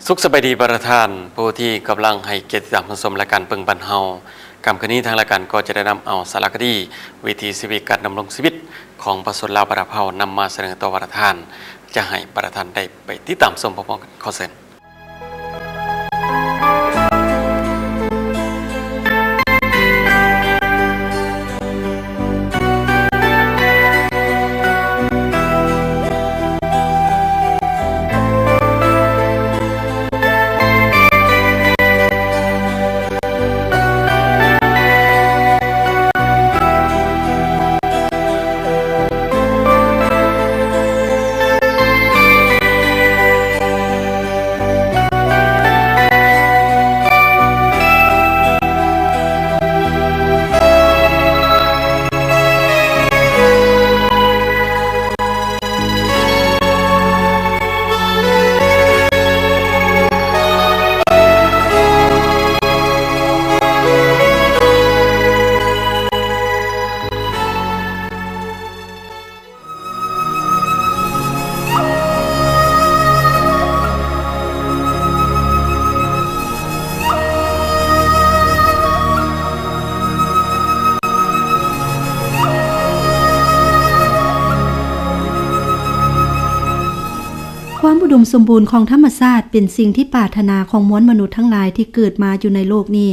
สุขสบายดีประธานผู้ที่กำลังให้เกียรติตามชมรายการเปิงบันเฮากำคืนนี้ทางรายการก็จะได้นำเอาสารคดีวิถีชีวิตการดำรงชีวิตของประชาชนลาวประเภานำมาเสนอต่อประธานจะให้ประธานได้ไปติดตามชมพร้อมๆกันขอเชิญความอุดมสมบูรณ์ของธรรมชาติเป็นสิ่งที่ปรารถนาของมวลมนุษย์ทั้งหลายที่เกิดมาอยู่ในโลกนี้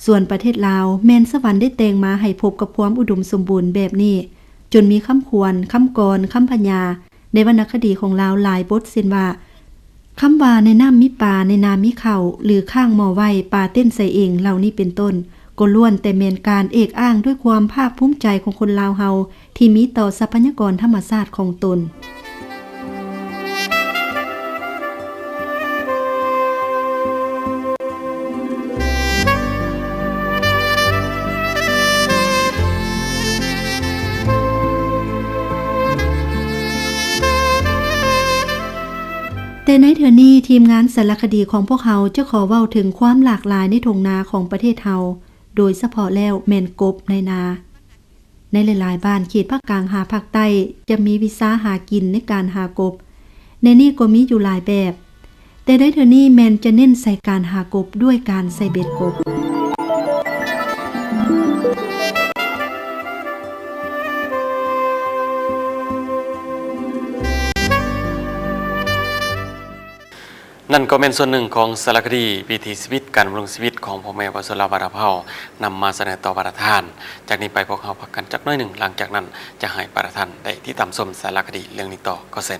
ส่วนประเทศลาวแม้นสวรรค์ได้แต่งมาให้พบกับความอุดมสมบูรณ์แบบนี้จนมีคำควรคำกรคำพญาในวรรณคดีของลาวหลายบทเช่นว่าคำว่าในน้ำมีปลาในน้ำมีเข่าหรือข้างหม้อไว้ปลาเต้นใส่เองเหล่านี้เป็นต้นก็ล้วนแต่แม่นการเอกอ้างด้วยความภาคภูมิใจของคนลาวเฮาที่มีต่อทรัพยากรธรรมชาติของตนแต่ในเทื่อนี้ทีมงานสารคดีของพวกเขาจะขอเว้าถึงความหลากหลายในทุ่งนาของประเทศเฮาโดยเฉพาะแล้วแม่นกบในนาในหลายๆบ้านเขตภาคกลางหาภาคใต้จะมีวิสาหากินในการหากบในนี้ก็มีอยู่หลายแบบแต่ในเทื่อนี้แม่นจะเน้นใส่การหากบด้วยการใส่เบ็ดกบนั่นก็เป็นส่วนหนึ่งของสารคดีวิถีชีวิตการดำรงชีวิตของพ่อแม่ประชาชนลาวประเภานำมาเสนอต่อประธานจากนี้ไปพวกเขาพักกันจักน้อยหนึ่งหลังจากนั้นจะให้ประธานได้ที่ตามชมสารคดีเรื่องนี้ต่อก็เสร็จ